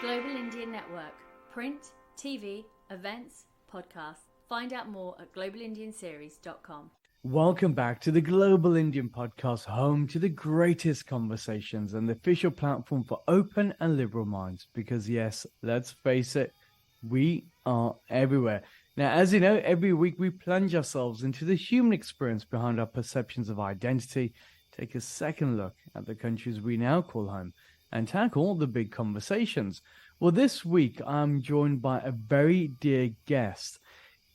Global Indian Network. Print, TV, events, podcasts. Find out more at globalindianseries.com. Welcome back to the Global Indian Podcast, home to the greatest conversations and the official platform for open and liberal minds. Because yes, let's face it, we are everywhere. Now, as you know, every week we plunge ourselves into the human experience behind our perceptions of identity, take a second look at the countries we now call home, and tackle the big conversations. Well, this week I'm joined by a very dear guest,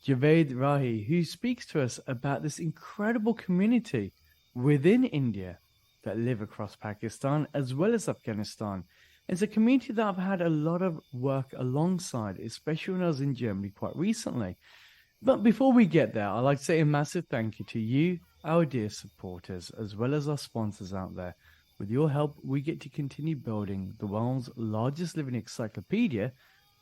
Javaid Rahi, who speaks to us about this incredible community within India that live across Pakistan as well as Afghanistan. It's a community that I've had a lot of work alongside, especially when I was in Germany quite recently. But before we get there, I'd like to say a massive thank you to you, our dear supporters, as well as our sponsors out there. With your help, we get to continue building the world's largest living encyclopedia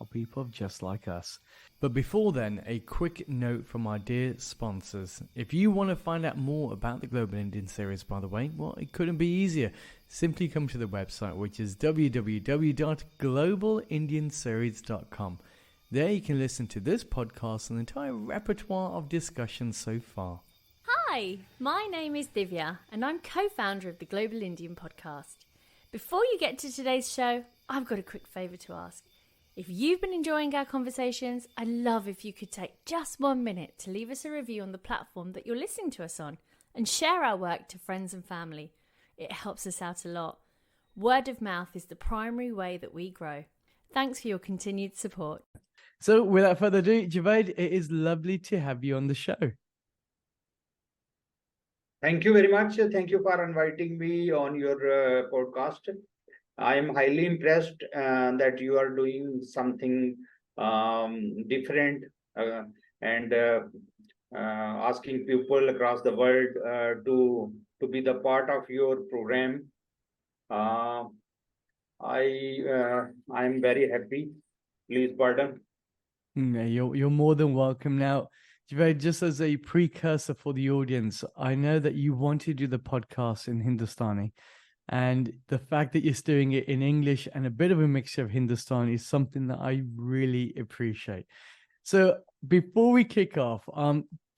of people just like us. But before then, a quick note from our dear sponsors. If you want to find out more about the Global Indian series, by the way, well, it couldn't be easier. Simply come to the website, which is www.globalindianseries.com. There you can listen to this podcast and the entire repertoire of discussions so far. Hi, my name is Divya and I'm co-founder of the Global Indian Podcast. Before you get to today's show, I've got a quick favour to ask. If you've been enjoying our conversations, I'd love if you could take just 1 minute to leave us a review on the platform that you're listening to us on and share our work to friends and family. It helps us out a lot. Word of mouth is the primary way that we grow. Thanks for your continued support. So without further ado, Javaid, it is lovely to have you on the show. Thank you very much. Thank you for inviting me on your podcast. I am highly impressed that you are doing something different and asking people across the world to be the part of your program. I'm very happy. Please pardon. You're more than welcome. Now, Javaid, just as a precursor for the audience, I know that you want to do the podcast in Hindustani, and the fact that you're doing it in English and a bit of a mixture of Hindustani is something that I really appreciate. So before we kick off,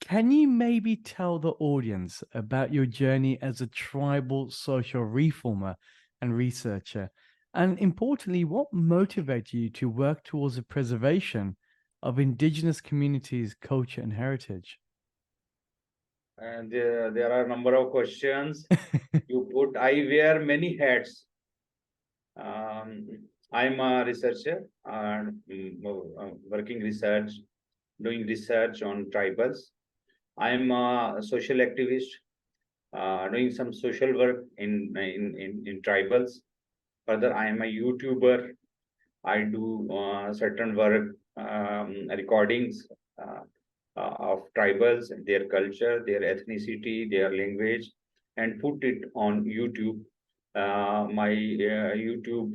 can you maybe tell the audience about your journey as a tribal social reformer and researcher? And importantly, what motivated you to work towards the preservation of indigenous communities' culture and heritage? And there are a number of questions you put. I wear many hats. I'm a researcher and working research, doing research on tribals. I'm a social activist, doing some social work in tribals. Further, I am a YouTuber. I do certain work, recordings of tribals, their culture, their ethnicity, their language, and put it on YouTube. My YouTube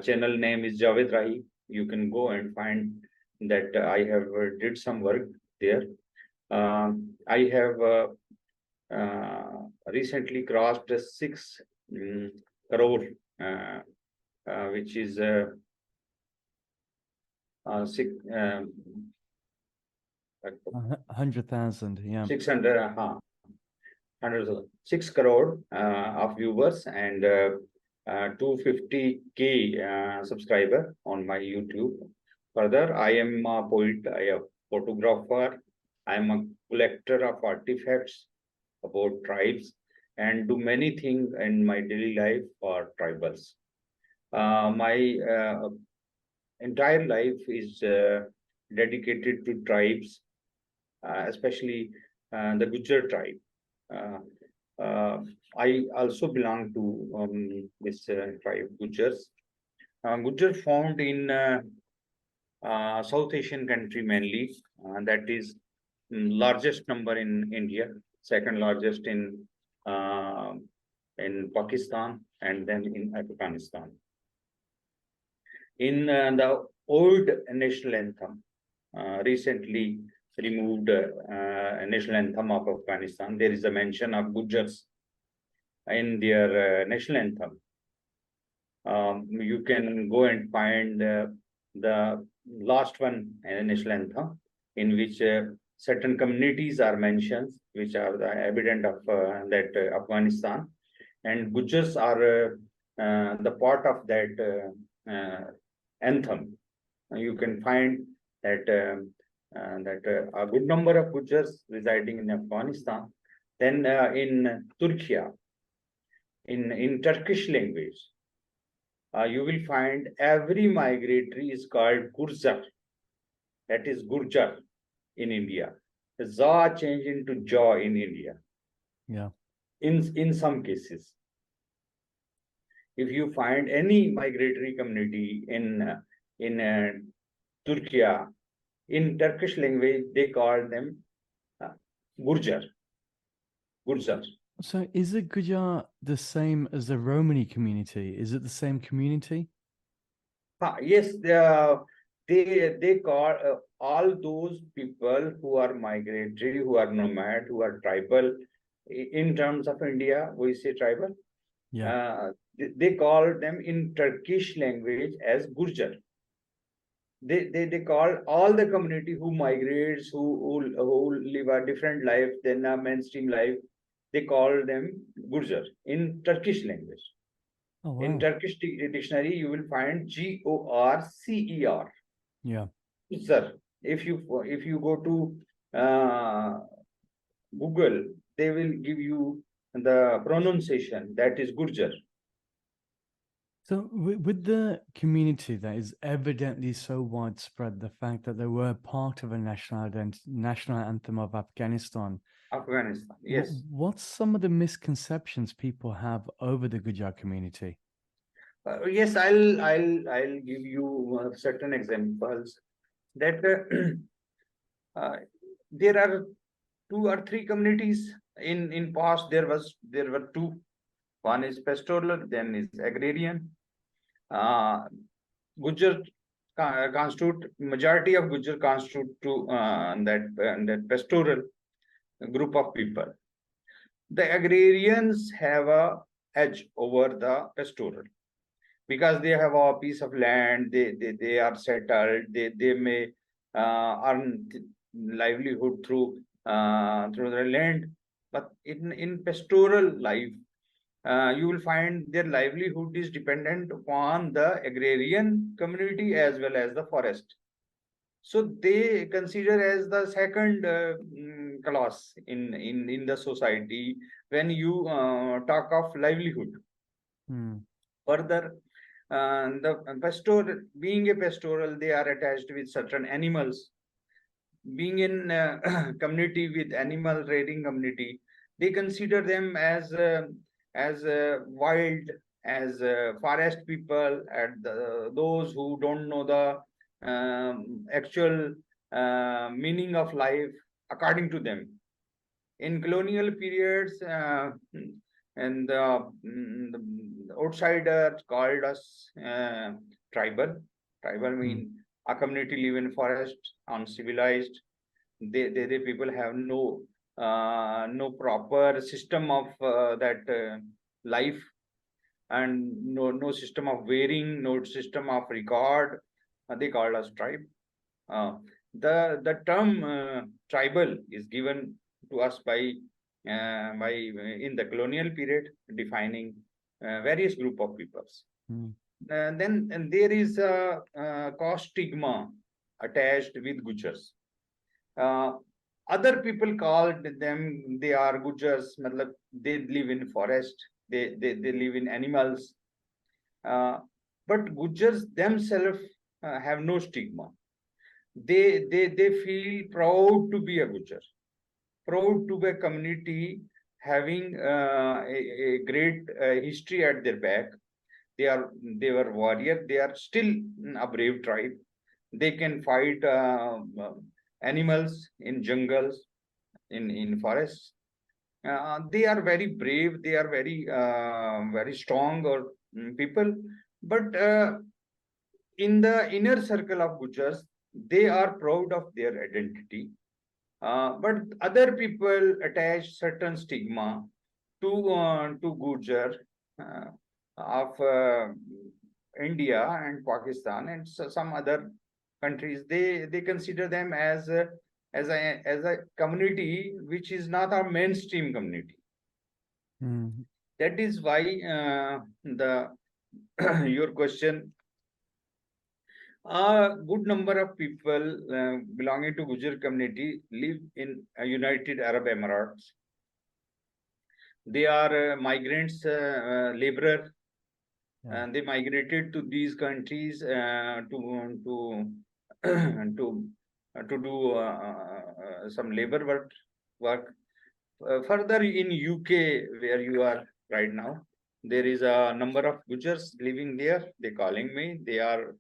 channel name is Javaid Rahi. You can go and find that I have did some work there. I have recently crossed 6 crore, which is 100,000, yeah. 6 crore of viewers and 250K subscriber on my YouTube. Further, I am a poet, I am a photographer, I am a collector of artifacts about tribes and do many things in my daily life for tribals. My entire life is dedicated to tribes, especially the Gurjar tribe. I also belong to this tribe, Gurjars. Gurjar found in South Asian country mainly, that is largest number in India, second largest in Pakistan, and then in Afghanistan. In the old national anthem, recently removed national anthem of Afghanistan, there is a mention of Gurjars in their national anthem. You can go and find the last one, national anthem, in which certain communities are mentioned, which are the evident of that Afghanistan, and Gurjars are the part of that anthem. You can find that a good number of Gurjars residing in Afghanistan. Then in Turkey, in Turkish language, you will find every migratory is called Gurjar. That is Gurjar in India. The za change into jaw in India. Yeah. In some cases, if you find any migratory community in Turkey, in Turkish language they call them Gurjar. Gurjar. So is the Gurjar the same as the Romani community? Is it the same community? Yes, they call all those people who are migratory, who are nomad, who are tribal. In terms of India, we say tribal. Yeah. They call them in Turkish language as Gurjar. They call all the community who migrates, who live a different life than a mainstream life. They call them Gurjar in Turkish language. Oh, wow. In Turkish dictionary, you will find Gorcer. Yeah. Gurjar. If you go to Google, they will give you the pronunciation that is Gurjar. So with the community that is evidently so widespread, the fact that they were part of a national anthem of Afghanistan. Afghanistan, yes. What's some of the misconceptions people have over the Gurjar community? Yes, I'll give you certain examples that there are 2 or 3 communities. In past there were 2. One is pastoral, then is agrarian. Gujjar constitute majority of Gujjar constitute to that pastoral group of people. The agrarians have a edge over the pastoral because they have a piece of land. They are settled. They may earn livelihood through the land. But in pastoral life, you will find their livelihood is dependent upon the agrarian community as well as the forest. So they consider as the second class in the society when you talk of livelihood. Further, being a pastoral, they are attached with certain animals. Being in community with animal rearing community, they consider them as wild, as forest people, and those who don't know the actual meaning of life according to them. In colonial periods, and the outsiders called us tribal. Tribal mean a community live in forest, uncivilized. They people have no proper system of that life, and no system of wearing, no system of record. They called us tribe. The term tribal is given to us by in the colonial period, defining various group of peoples. Then and there is a caste stigma attached with Gujars. Other people called them, they are Gujars, matlab, they live in forest, they live in animals. But Gujars themselves have no stigma. They feel proud to be a Gujar, proud to be a community having a great history at their back. They were warrior. They are still a brave tribe. They can fight animals in jungles, in forests. They are very brave. They are very strong or people. But in the inner circle of Gujars, they are proud of their identity. But other people attach certain stigma to Gurjar of India and Pakistan and some other countries, they consider them as a community which is not a mainstream community. Mm. That is why the your question, a good number of people belonging to Gujar community live in United Arab Emirates. They are migrants, laborer, Yeah. and they migrated to these countries to to do some labor work. Further in UK, where you are right now, there is a number of Gujars living there. They calling me. They are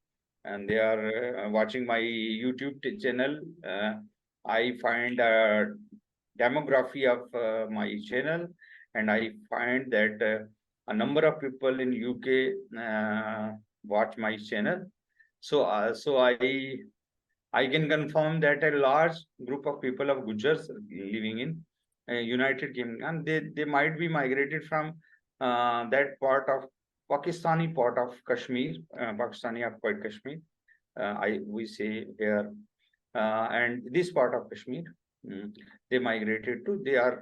watching my YouTube channel. I find a demography of my channel, and I find that a number of people in UK watch my channel. So I can confirm that a large group of people of Gujars living in United Kingdom, they might be migrated from that part of Pakistani part of Kashmir, Pakistani occupied Kashmir. We say here, and this part of Kashmir, they migrated to. They are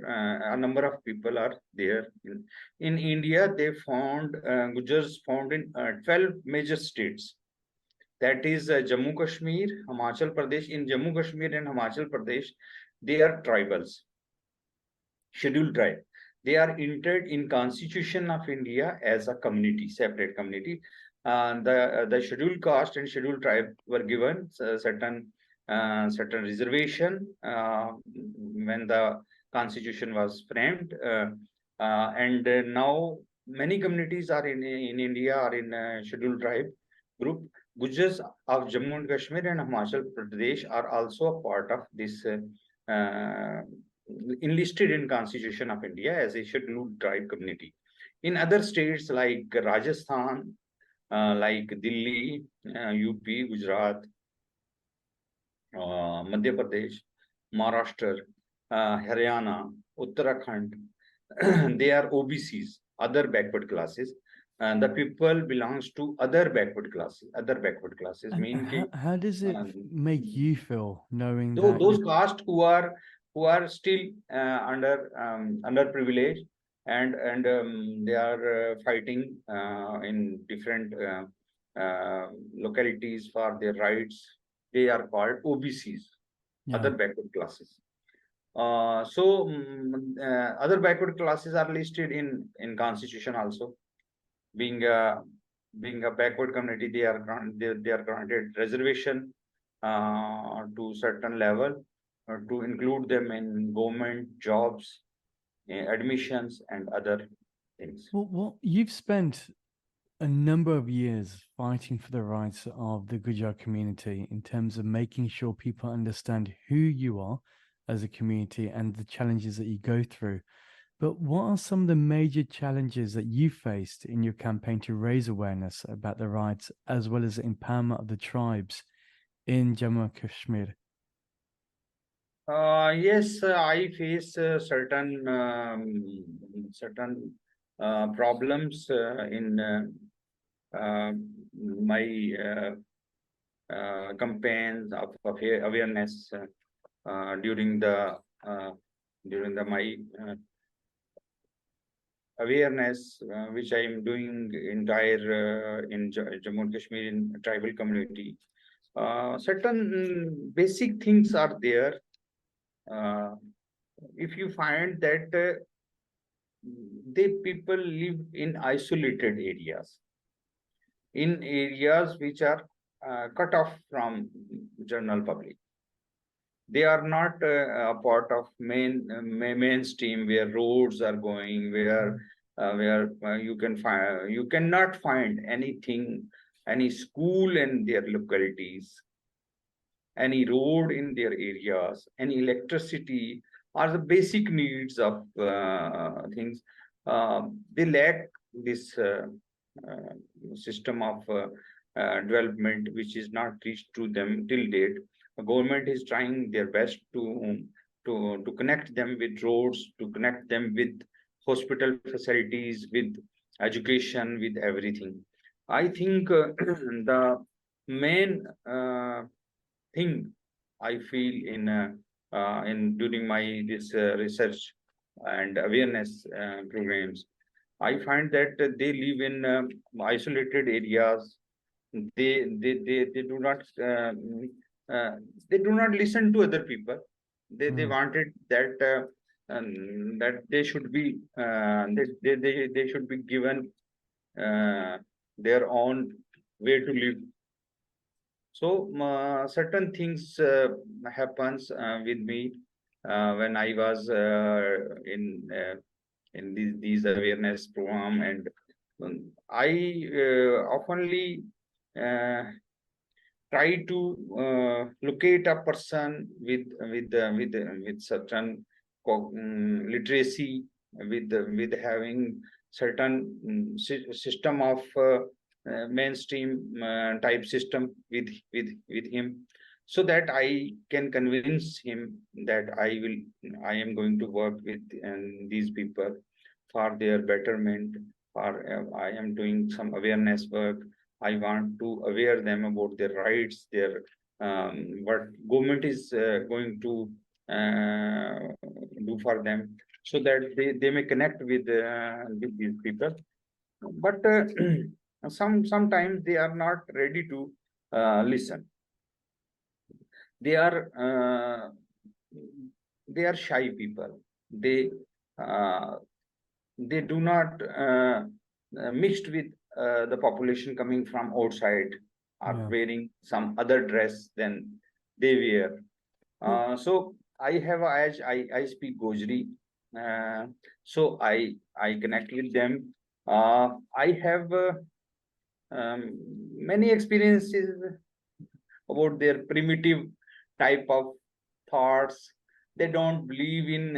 a number of people are there in India. They found Gujars found in 12 major states. That is Jammu Kashmir, Himachal Pradesh. In Jammu Kashmir and Himachal Pradesh, they are tribals, scheduled tribe. They are entered in Constitution of India as a community, separate community. The scheduled caste and scheduled tribe were given certain reservation when the Constitution was framed, and now many communities are in India are in scheduled tribe group. Gujars of Jammu and Kashmir and Himachal Pradesh are also a part of this enlisted in Constitution of India as a scheduled tribe community. In other states like Rajasthan, like Delhi, UP, Gujarat, Madhya Pradesh, Maharashtra, Haryana, Uttarakhand, they are OBCs, other backward classes. And the people belongs to other backward classes. Other backward classes And mean how does it make you feel knowing that those caste who are still underprivileged, and they are fighting in different localities for their rights. They are called OBCs, yeah, other backward classes. Other backward classes are listed in Constitution also. Being a backward community, they are granted reservation to certain level to include them in government jobs, admissions, and other things. well, you've spent a number of years fighting for the rights of the Gujar community in terms of making sure people understand who you are as a community and the challenges that you go through. But what are some of the major challenges that you faced in your campaign to raise awareness about the rights as well as the empowerment of the tribes in Jammu and Kashmir? Yes, I face certain problems in my campaigns of awareness during my awareness which I am doing entire in Jammu and Kashmir in tribal community. Certain basic things are there. If you find that the people live in isolated areas, in areas which are cut off from general public, they are not a part of mainstream where roads are going, where you cannot find anything, any school in their localities, any road in their areas, any electricity, are the basic needs of things. They lack this system of development which is not reached to them till date. The government is trying their best to connect them with roads, to connect them with hospital facilities, with education, with everything. I think the main thing I feel in during my this research and awareness programs, I find that they live in isolated areas. They do not uh, they do not listen to other people. They wanted that that they should be they should be given uh, their own way to live. So certain things happens with me when I was in these awareness program, and I oftenly uh, try to locate a person with certain literacy, with having certain system of mainstream type system with him, so that I can convince him that I am going to work with these people for their betterment. For I am doing some awareness work. I want to aware them about their rights, their what government is going to do for them, so that they may connect with these people. But sometimes they are not ready to listen. They are shy people. Uh, they do not mixed with the population coming from outside, are wearing some other dress than they wear. So I have, as I speak Gojri, so I connect with them. I have many experiences about their primitive type of thoughts. They don't believe in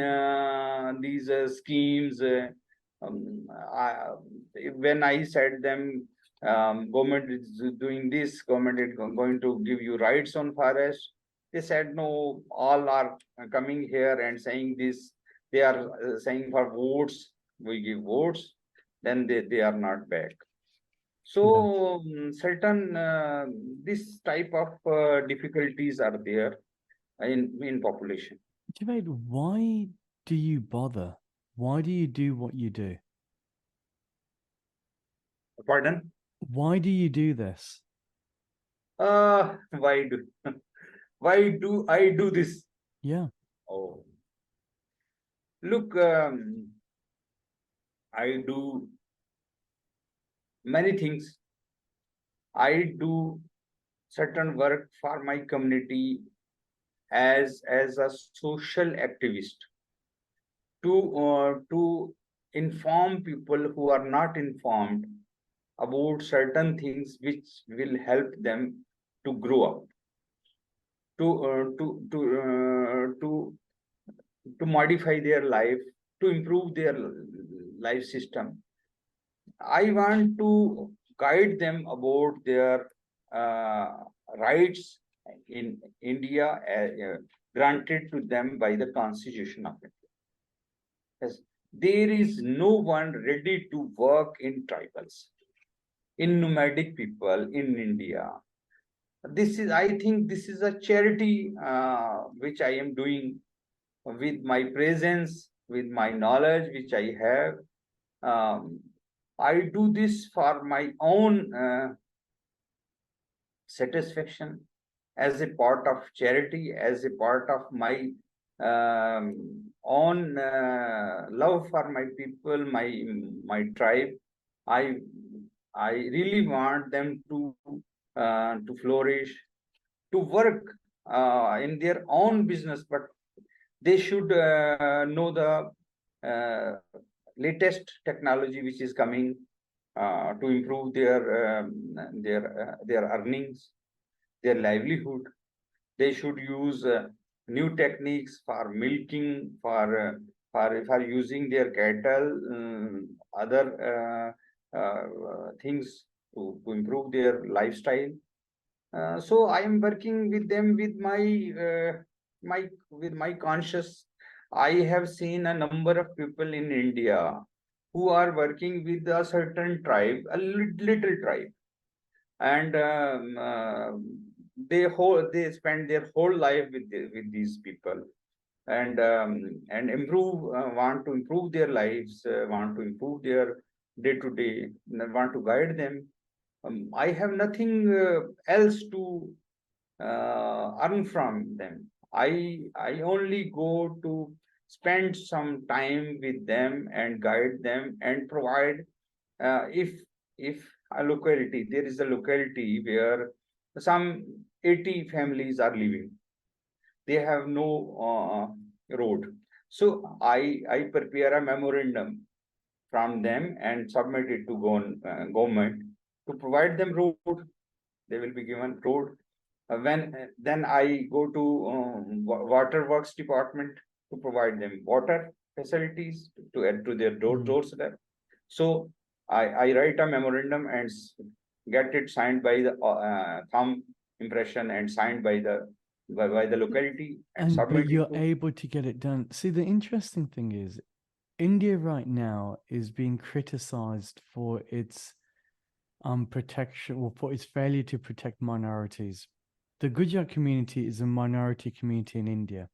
these schemes. I, when I said them, government is doing this, government is going to give you rights on forest. They said no, all are coming here and saying this. They are saying for votes, we give votes, then they are not back. So certain this type of difficulties are there in population. Javaid, why do you bother? Why do you do what you do? Pardon? Why do you do this? Why do why do I do this? Yeah. Oh, look, I do many things. I do certain work for my community as a social activist to inform people who are not informed about certain things which will help them to grow up, to uh, to to to modify their life, to improve their life system. I want to guide them about their uh, rights in India, granted to them by the Constitution of India. Yes, there is no one ready to work in tribals, in nomadic people in India. This is, I think, this is a charity which I am doing with my presence, with my knowledge which I have. Um, I do this for my own satisfaction, as a part of charity, as a part of my own love for my people, my tribe. I I really want them to flourish, to work in their own business, but they should know the uh, latest technology which is coming to improve their earnings, their livelihood. They should use new techniques for milking, for using their cattle, other things to improve their lifestyle. So I am working with them with my conscious. I have seen a number of people in India who are working with a certain tribe, a little tribe. and they spend their whole life with these people, and want to improve their lives, want to improve their day to day, want to guide them. I have nothing else to earn from them. I only go to spend some time with them and guide them and provide, if a locality, there is a locality where some 80 families are living, they have no road. So I prepare a memorandum from them and submit it to government to provide them road. They will be given road. When Then I go to water works department to provide them water facilities to add to their doorstep. So I write a memorandum and get it signed by the thumb impression and signed by the locality and But submit it you're to. able to get it done. See, the interesting thing is, India right now is being criticized for its protection, or for its failure to protect minorities. The Gurjar community is a minority community in India.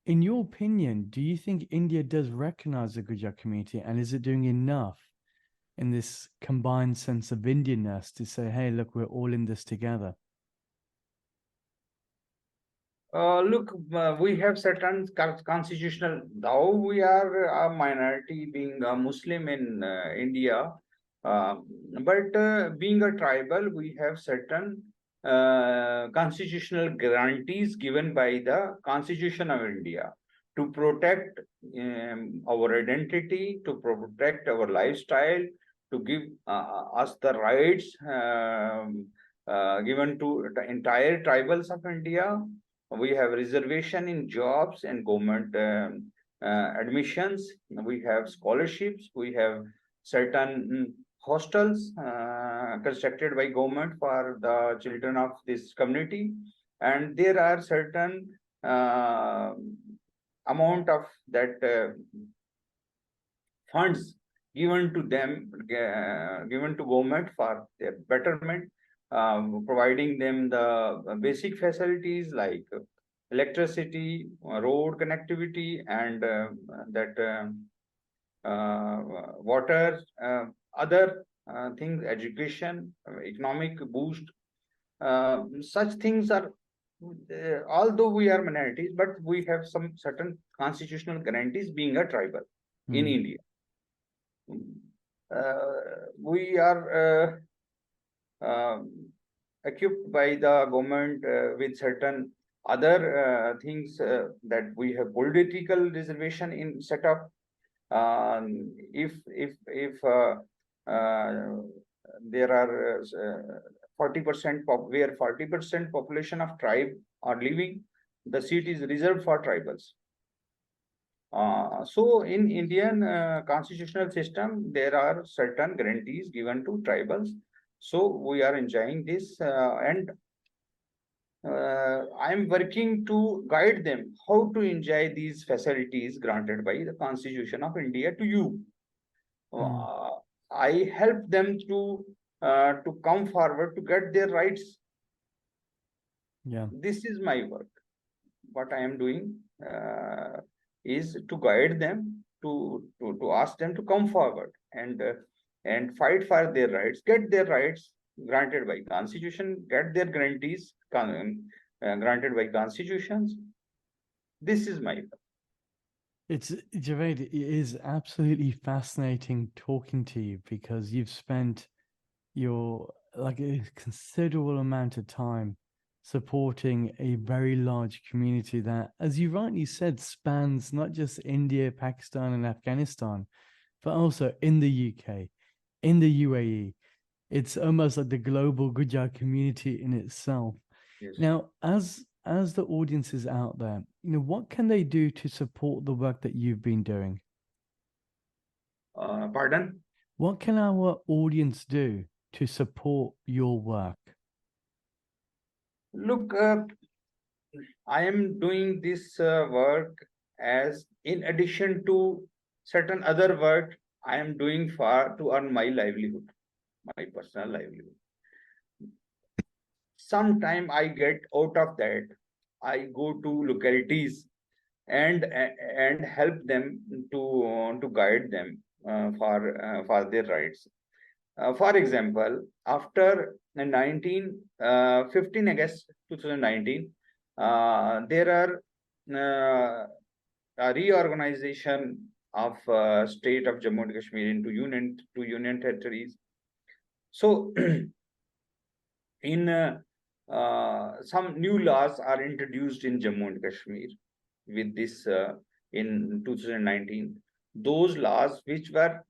In your opinion, do you think India does recognize the Gurjar community, and is it doing enough in this combined sense of Indianness to say, hey, look, we're all in this together? Look, we have certain constitutional, though we are a minority being a Muslim in India, uh, but being a tribal, we have certain constitutional guarantees given by the Constitution of India to protect our identity, to protect our lifestyle, to give us the rights given to the entire tribals of India. We have reservation in jobs and government admissions. We have scholarships. We have certain hostels constructed by government for the children of this community, and there are certain amount of that funds given to them, given to government for their betterment, providing them the basic facilities like electricity, road connectivity, and that water, other things, education, economic boost. Such things are, although we are minorities, but we have some certain constitutional guarantees being a tribal in India. We are equipped by the government with certain other things, that we have political reservation in setup. If there are 40% where 40% population of tribe are living, the seat is reserved for tribals. So in Indian constitutional system, there are certain guarantees given to tribals. So we are enjoying this, and I'm working to guide them how to enjoy these facilities granted by the Constitution of India to you. I help them to come forward to get their rights. Yeah. This is my work. What I am doing is to guide them, to ask them to come forward and fight for their rights, get their rights granted by Constitution, get their guarantees granted by constitutions. This is my work. It's Javaid, it is absolutely fascinating talking to you, because you've spent your a considerable amount of time supporting a very large community that, as you rightly said, spans not just India, Pakistan, and Afghanistan, but also in the UK, in the UAE. It's almost like the global Gurjar community in itself. Yes. Now, as the audience is out there, what can they do to support the work that you've been doing? Pardon? What can our audience do to support your work? Look, I am doing this work as in addition to certain other work I am doing for to earn my livelihood. my personal livelihood. Sometime I get out of that, I go to localities and help them to guide them for their rights. For example, after 15 August 2019, there are a reorganization of state of Jammu and Kashmir into union territories. So, in some new laws are introduced in Jammu and Kashmir with this in 2019. Those laws which were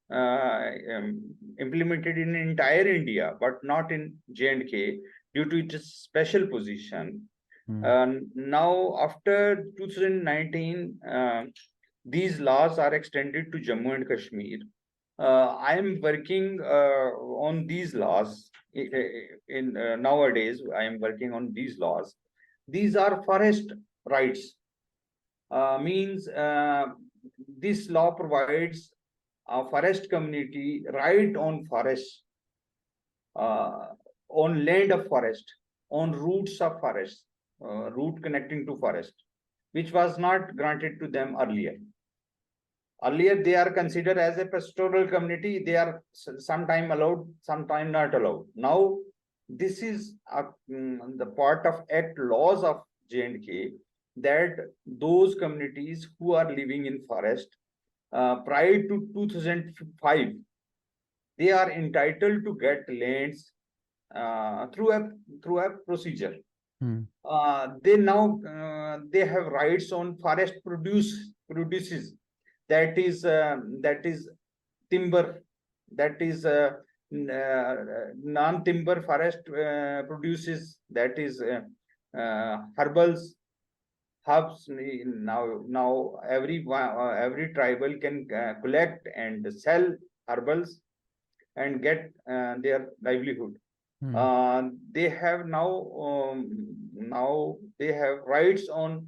implemented in entire India, but not in J&K due to its special position. Now, after 2019, these laws are extended to Jammu and Kashmir. I am working on these laws in nowadays. I am working on these laws. These are forest rights. Means this law provides a forest community right on forest, on land of forest, on routes of forest, route connecting to forest, which was not granted to them earlier. Earlier, they are considered as a pastoral community. They are sometime allowed, sometime not allowed. Now, this is the part of Act laws of J&K, that those communities who are living in forest prior to 2005, they are entitled to get lands through a procedure. They now they have rights on forest produces, that is timber, that is non-timber forest produces, that is herbals, herbs. Now every tribal can collect and sell herbals and get their livelihood. They have now they have rights on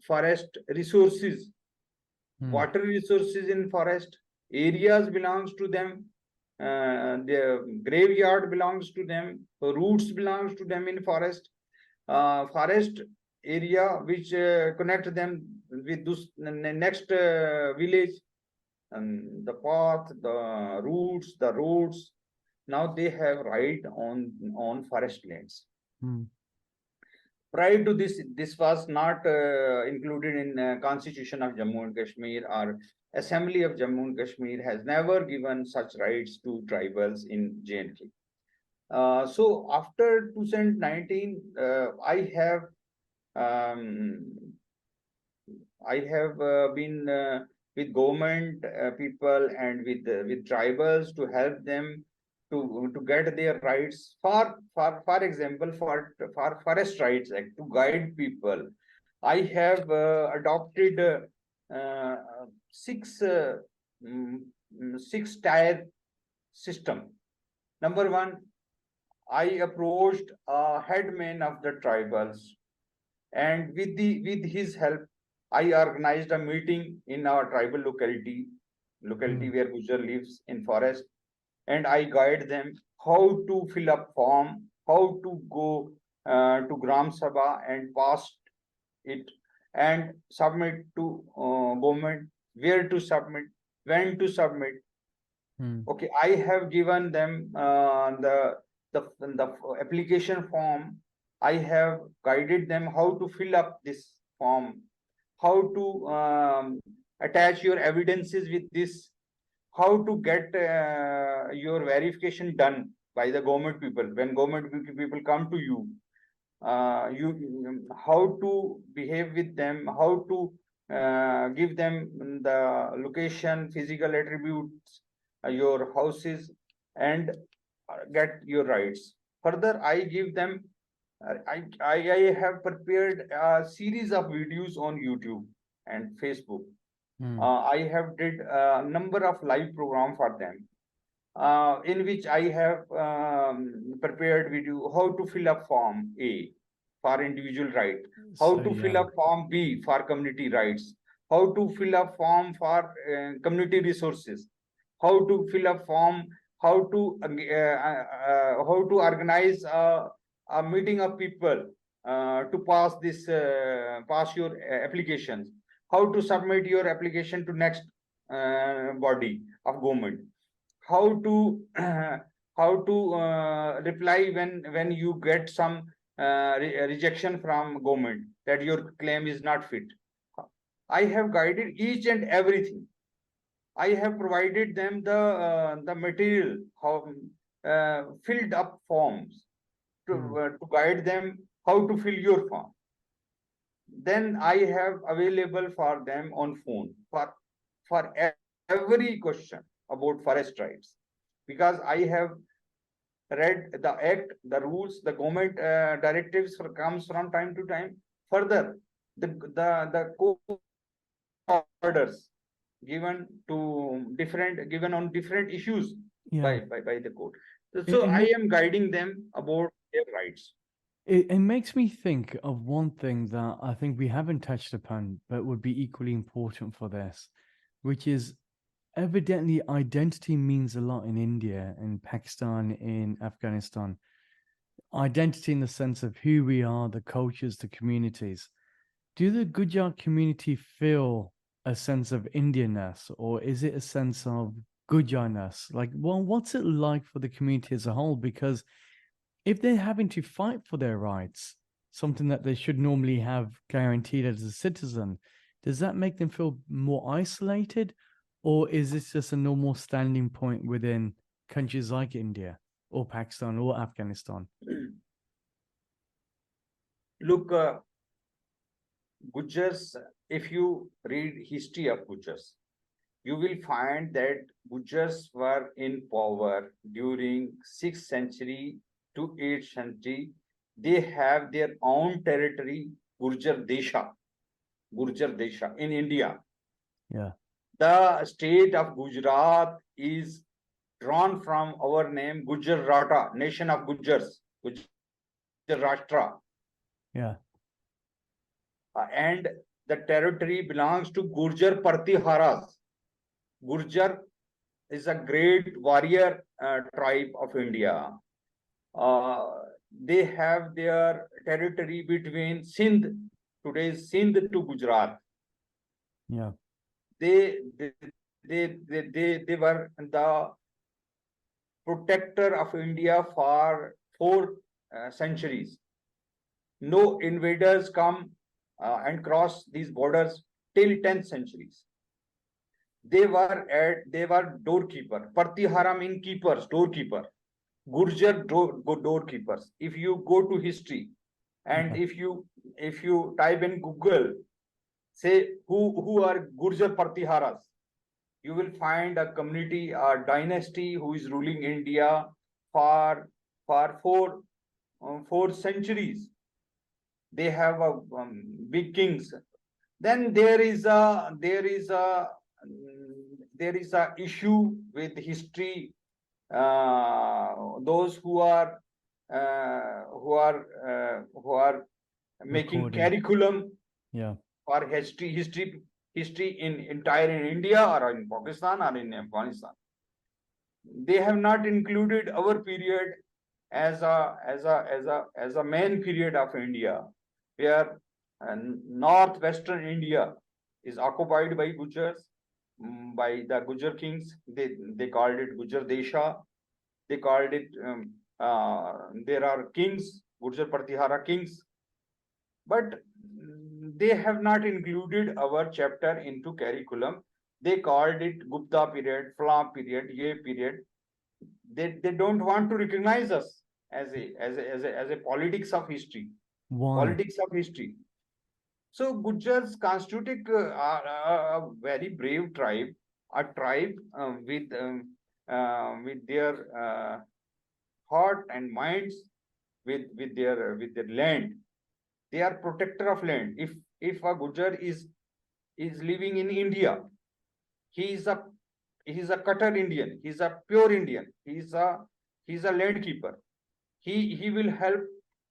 forest resources, water resources in forest areas belongs to them. Their graveyard belongs to them. Roots belongs to them in forest. Forest area which connect them with this next village, and the path, the routes, the roads. Now they have right on forest lands. Prior to this, this was not included in Constitution of Jammu and Kashmir, or Assembly of Jammu and Kashmir has never given such rights to tribals in J&K. So after 2019, I have been with government people and with tribals to help them to get their rights. For example, for forest rights act, to guide people, I have adopted six tier system. Number one, I approached a headman of the tribals, and with his help, I organized a meeting in our tribal locality where Gurjar lives in forest, and I guide them how to fill up form, how to go to Gram Sabha and pass it and submit to government, where to submit, when to submit. Okay, I have given them the application form. I have guided them how to fill up this form, how to attach your evidences with this, how to get your verification done by the government people. When government people come to you, how to behave with them, how to give them the location, physical attributes, your houses, and get your rights. Further, I give them. I have prepared a series of videos on YouTube and Facebook. I have did a number of live program for them, in which I have prepared video how to fill up form A for individual right, how to fill up form B for community rights, how to fill up form for community resources, how to fill up form how to organize a meeting of people to pass your applications, how to submit your application to next body of government, how to how to reply when you get some rejection from government that your claim is not fit. I have guided each and everything. I have provided them the material, how filled up forms to guide them how to fill your form. Then I have available for them on phone for every question about forest rights, because I have read the act, the rules, the government directives comes from time to time. Further, the orders given on different issues Yeah. by the court. It, So it, I ma- am guiding them about their rights. it makes me think of one thing that I think we haven't touched upon, but would be equally important for this, which is evidently identity means a lot in India, in Pakistan, in Afghanistan. Identity in the sense of who we are, the cultures, the communities. Do the Gujar community feel a sense of Indianness, or is it a sense of Gujarness? Like, well, what's it like for the community as a whole? Because if they're having to fight for their rights, something that they should normally have guaranteed as a citizen, does that make them feel more isolated? Or is this just a normal standing point within countries like India or Pakistan or Afghanistan? Look, Gurjars, if you read history of Gurjars, you will find that Gurjars were in power during 6th century to 8th century. They have their own territory, Gurjar Desha in India. Yeah. The state of Gujarat is drawn from our name Gurjar-Rata, nation of Gurjars, Gujar-Rashtra. Yeah. And the territory belongs to Gurjar Partiharas. Gurjar is a great warrior tribe of India. They have their territory between Sindh, today's Sindh, to Gujarat. Yeah. They were the protector of India for 4 centuries. No invaders come and cross these borders till 10th centuries. They were doorkeeper. Partihara mean keepers, doorkeeper. Gurjar doorkeepers. If you go to history and if you type in Google, say who are Gurjar Partiharas, you will find a community, a dynasty who is ruling India for 4 centuries. They have big kings. Then there is a issue with history. Those who are making Recording. curriculum Yeah. for history in entire in India or in Pakistan or in Afghanistan. They have not included our period as a main period of India, where northwestern India is occupied by Gujars, by the Gujar kings. They called it Gujar Desha. They called it. There are kings, Gurjar Partihara kings, but they have not included our chapter into curriculum. They called it Gupta period, Flam period, Ye period. They don't want to recognize us as a politics of history. Why? Politics of history. So Gujars constitute a very brave tribe, a tribe with their heart and minds, with their land. They are protector of land. If a Gujar is living in India, he is a cutter Indian. He is a pure Indian. He is a land keeper. He will help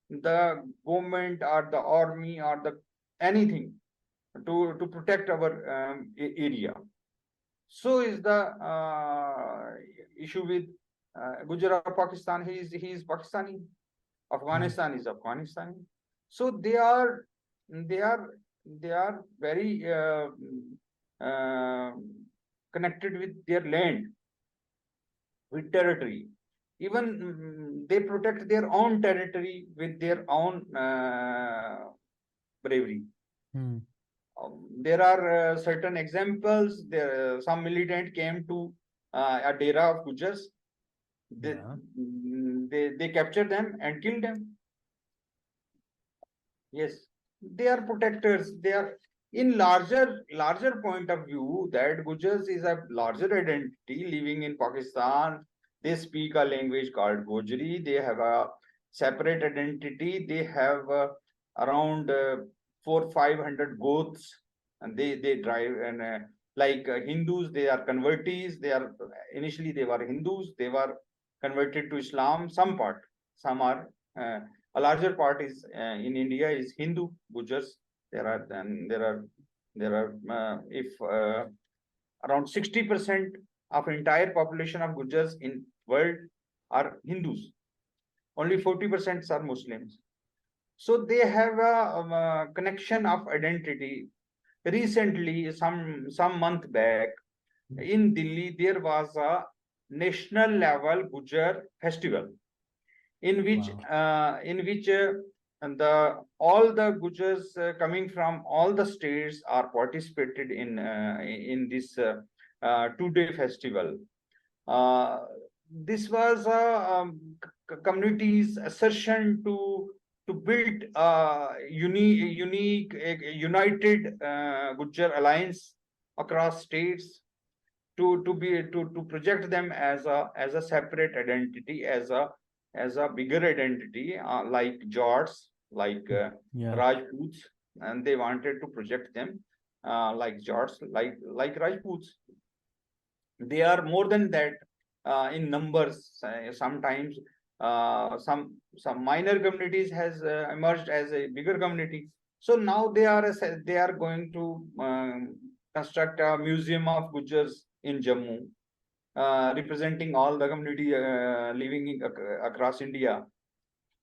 the government or the army or the anything to protect our area. So is the issue with Gurjar of Pakistan, he is Pakistani. Afghanistan is Afghanistani. So they are they are very uh, connected with their land, with territory. Even they protect their own territory with their own bravery. Mm. There are certain examples. There, some militant came to a dera of Gujars. They, Yeah. they captured them and killed them. Yes, they are protectors. They are in larger point of view that Gujars is a larger identity living in Pakistan. They speak a language called Gojri. They have a separate identity. They have around 400-500 goats, and they drive and like Hindus. They are convertees. They are initially they were Hindus. They were converted to Islam. Some part, some are. A larger part is in India is Hindu Gujars. There are if around 60% of entire population of Gujars in world are Hindus. Only 40% are Muslims. So they have a connection of identity. Recently, some month back, in Delhi, there was a national level Gujar festival in which and the all the Gujars coming from all the states are participated in this 2 day festival. Uh, this was a community's assertion to build a unique united Gujar alliance across states to project them as a separate identity, as a bigger identity, like Jats, like Rajputs, and they wanted to project them like Jats, like Rajputs. They are more than that in numbers. Sometimes some minor communities has emerged as a bigger community. So now they are going to construct a museum of Gujars in Jammu, representing all the community living across India.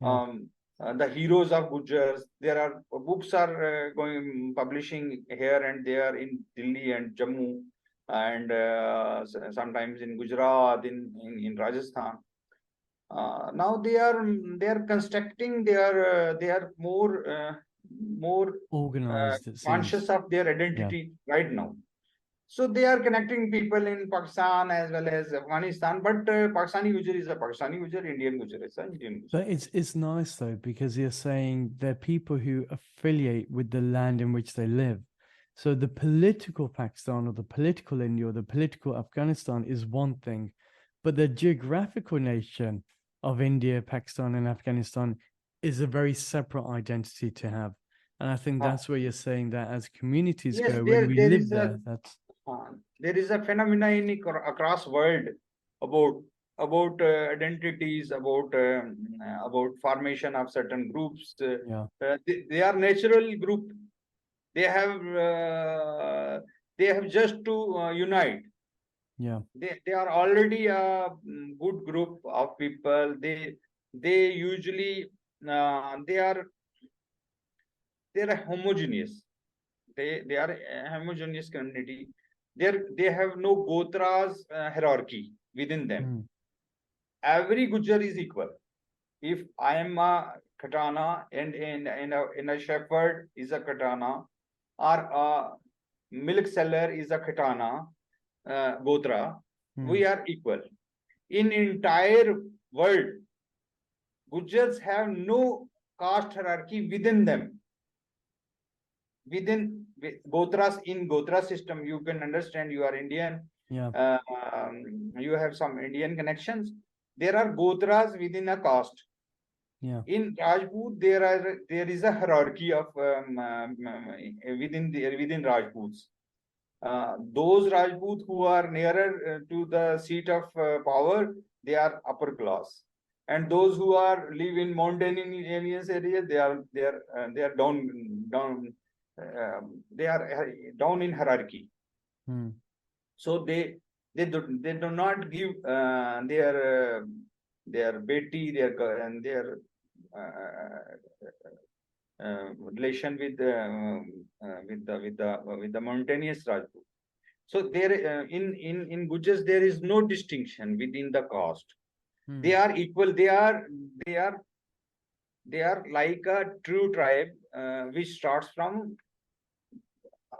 The heroes of Gujars. There are books are going publishing here and there in Delhi and Jammu, and sometimes in Gujarat, in Rajasthan. Now they are constructing. They are more Organized, it conscious seems. of their identity right now. So they are connecting people in Pakistan as well as Afghanistan. But Pakistani Gujar is a Pakistani Gujar, Indian Gujar is an Indian Gujar. But it's nice though, because you're saying they're people who affiliate with the land in which they live. So the political Pakistan or the political India or the political Afghanistan is one thing, but the geographical nation of India, Pakistan, and Afghanistan is a very separate identity to have. And I think that's where you're saying that as communities Yes, go, when we there live is there, that's there is a phenomena in across world about identities, about formation of certain groups. They are natural group. They have just to unite. They are already a good group of people. They usually they are homogeneous. They are a homogeneous community. They have no Gotras hierarchy within them. Every Gujar is equal. If I am a Khatana and in a shepherd is a Khatana, or a milk seller is a Khatana, Gotra, we are equal. In entire world, Gujars have no caste hierarchy within them. Within Gotras, in Gotra system, you can understand you are Indian. You have some Indian connections. There are Gotras within a caste. In Rajput, there is a hierarchy of within Rajputs. Those Rajput who are nearer to the seat of power, they are upper class, and those who are live in mountainous areas, they are down. They are down in hierarchy. So They do not give their beti, and their relation with the mountainous Rajput. So there in Gujars there is no distinction within the caste. They are equal. They are like a true tribe which starts from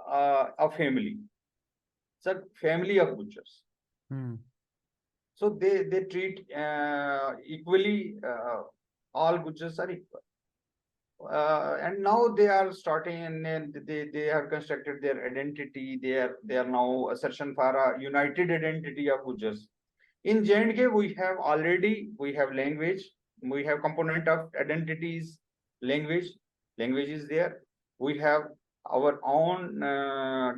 a family. It's a family of Gujars. So they treat equally. All Gujars are equal. And now they are starting, and then they have constructed their identity. They are now assertion for a united identity of Gujars. In J&K, we have language, we have component of identities, language is there. We have our own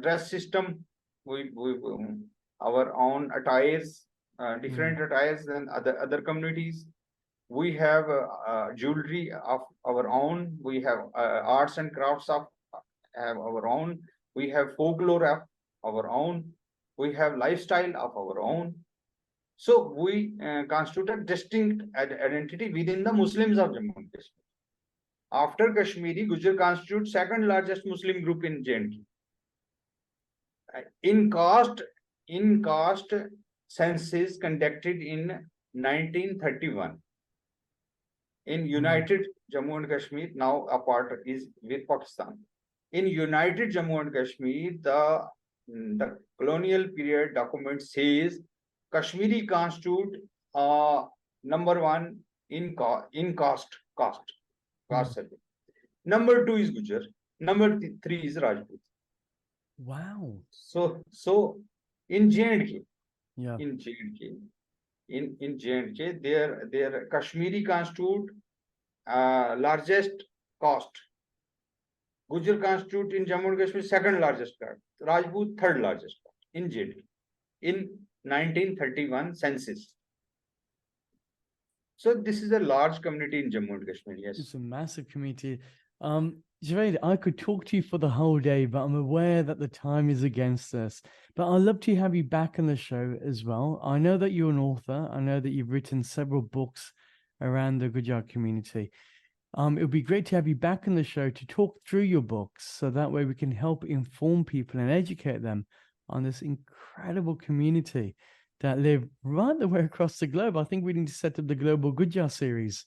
dress system, our own attires, different attires than other communities. We have jewelry of our own. We have arts and crafts of have our own. We have folklore of our own. We have lifestyle of our own. So we constitute a distinct identity within the Muslims of Jammu and Kashmir. After Kashmiri, Gujar constitutes second largest Muslim group in J&K. In caste census conducted in 1931 in United Jammu and Kashmir, now a part is with Pakistan. In United Jammu and Kashmir, the colonial period document says Kashmiri constitute number one in caste survey. Number two is Gujar. Number three is Rajput. Wow. So in J&K, yeah, in J&K, their Kashmiri constitute largest caste. Gujar constitute in Jammu and Kashmir second largest caste. Rajput third largest caste in J&K in 1931 census. So this is a large community in Jammu and Kashmir. Yes, it's a massive community. Javaid, I could talk to you for the whole day, but I'm aware that the time is against us. But I'd love to have you back on the show as well. I know that you're an author. I know that you've written several books around the Gurjar community. It would be great to have you back on the show to talk through your books, so that way we can help inform people and educate them on this incredible community that live right the way across the globe. I think we need to set up the Global Gurjar series.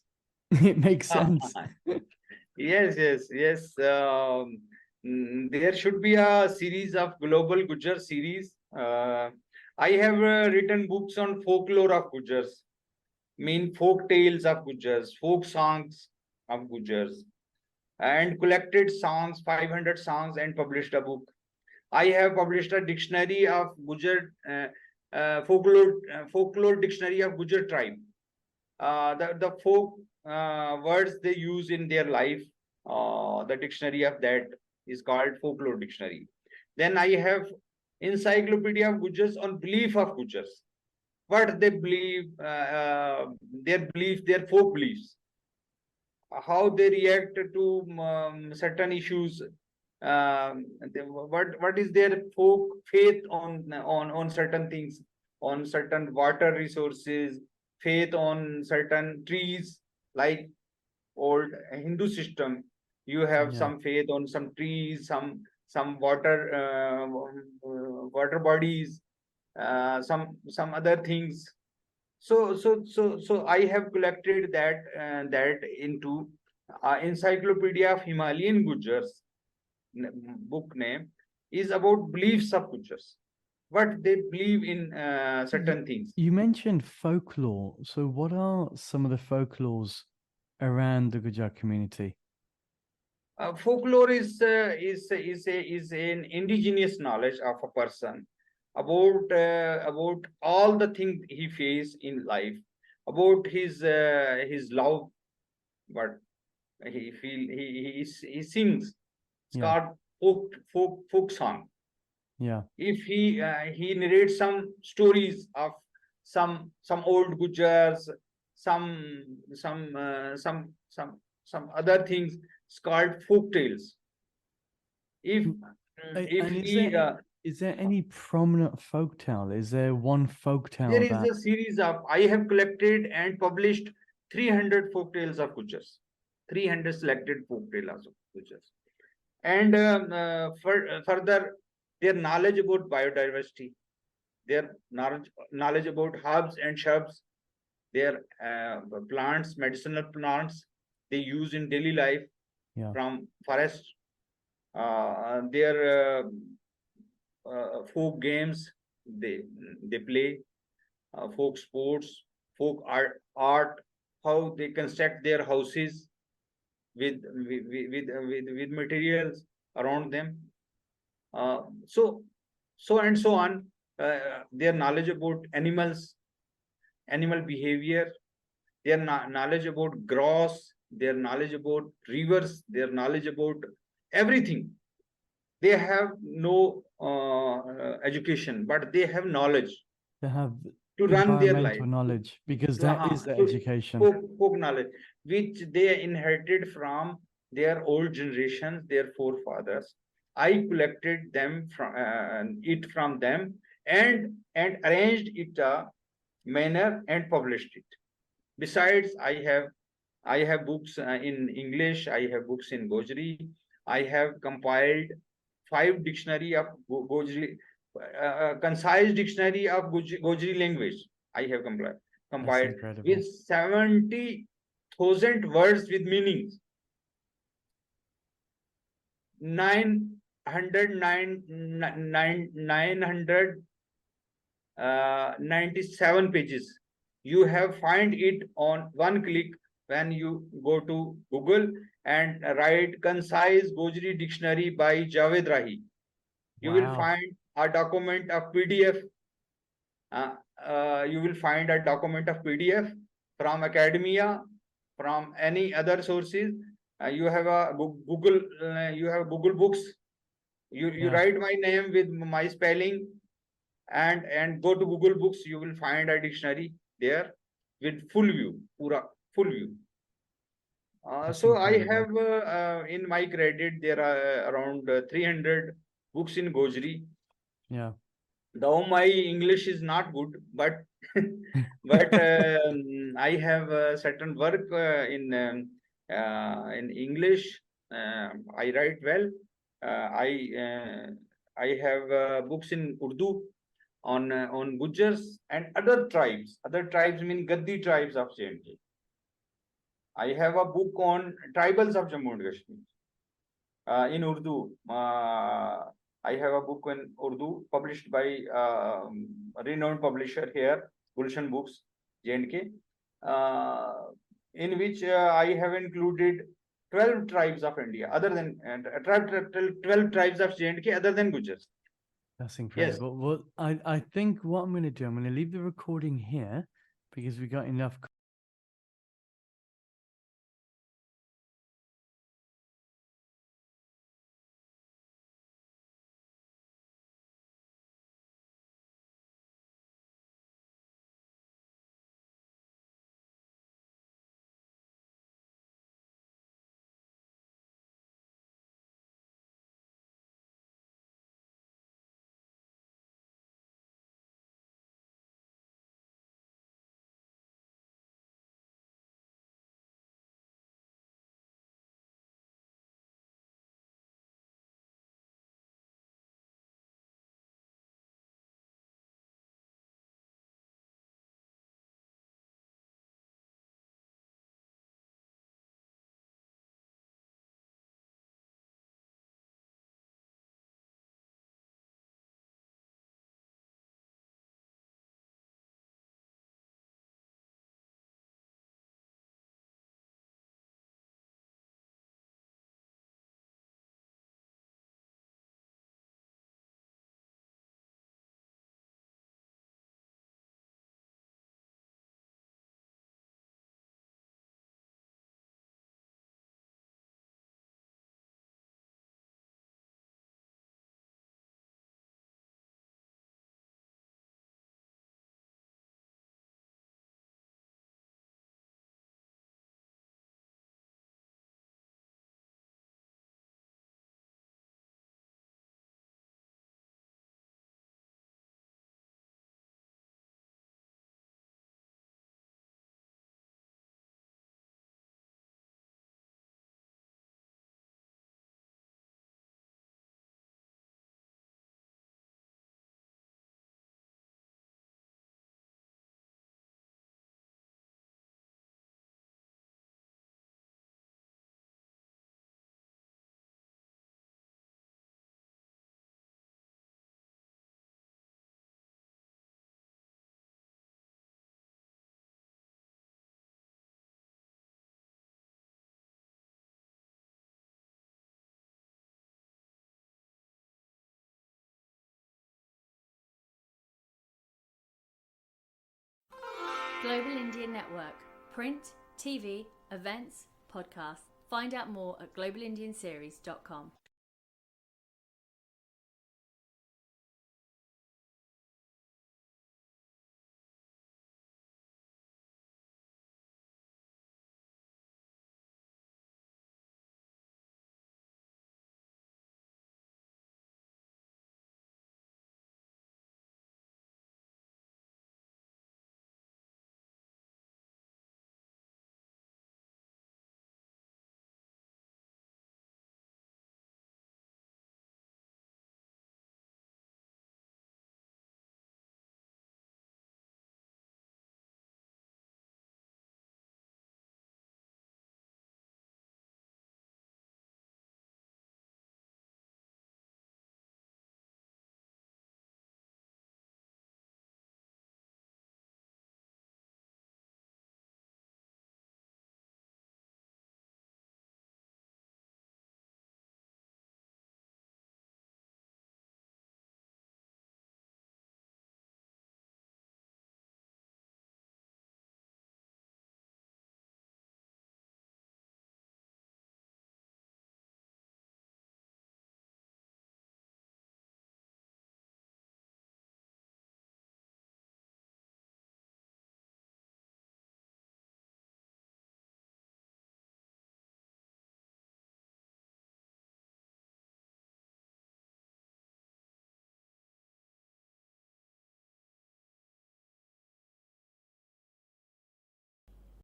It makes sense. Yes. There should be a series of Global Gurjar series. I have written books on folklore of Gurjars, folk tales of Gurjars, folk songs of Gurjars, and collected songs, 500 songs, and published a book. I have published a dictionary of Gurjar, folklore dictionary of Gurjar tribe. The folk words they use in their life, the dictionary of that is called folklore dictionary. Then I have encyclopedia of Gurjars on belief of Gurjars, what they believe, their folk beliefs, how they react to certain issues, what is their folk faith on certain things, on certain water resources, faith on certain trees, like old Hindu system. You have some faith on some trees, some water bodies, some other things. So I have collected that into Encyclopedia of Himalayan Gurjars. Book name is about beliefs of Gurjars, what they believe in certain things. You mentioned folklore. So what are some of the folklores around the Gurjar community? Folklore is an indigenous knowledge of a person about all the things he faces in life, about his love, but he feel he sings. It's called folk song. Yeah. If he narrates some stories of some old Gujars, some other things, it's called folk tales. If Is there any prominent folktale? Is there one folktale There is that a series of, I have collected and published 300 folk tales of Gujars, 300 selected folk tales of Gujars. And further, their knowledge about biodiversity, their knowledge about herbs and shrubs, their plants, medicinal plants they use in daily life yeah, from forest, their folk games they play, folk sports, folk art, how they construct their houses with materials around them. So and so on. Their knowledge about animals, animal behavior, their knowledge about grass, their knowledge about rivers, their knowledge about everything. They have no education, but they have knowledge they have to run their life. environmental knowledge because To, that is the to education. folk knowledge, which they inherited from their old generations, their forefathers. I collected them from it from them and arranged it a manner and published it. Besides, I have books in English. I have books in Gojri. I have compiled 5 dictionary of Gojri, concise dictionary of Gojri language. I have That's compiled incredible. with 70,000 words with meanings. 997 pages. You have find it on one click when you go to Google and write concise Gojri dictionary by Javaid Rahi. You will Wow. find a document of PDF. You will find a document of PDF from academia, from any other sources. You have a Google. You have Google Books. You Yeah. write my name with my spelling, and go to Google Books. You will find a dictionary there with full view, pura full view. That's So I incredible. have in my credit there are around 300 books in Gojri. Yeah. Though my English is not good, but but I have certain work in English. I write well. I have books in Urdu on Gujars and other tribes. Other tribes mean Gaddi tribes of J&K. I have a book on tribals of Jammu and Kashmir in Urdu. I have a book in Urdu published by a renowned publisher here, Gulshan Books, J&K, in which I have included 12 tribes of India, other than 12 tribes of J&K, other than Gujars. That's incredible. Well, I think what I'm going to do, I'm going to leave the recording here because we got enough Global Indian Network, print, TV, events, podcasts. Find out more at globalindianseries.com.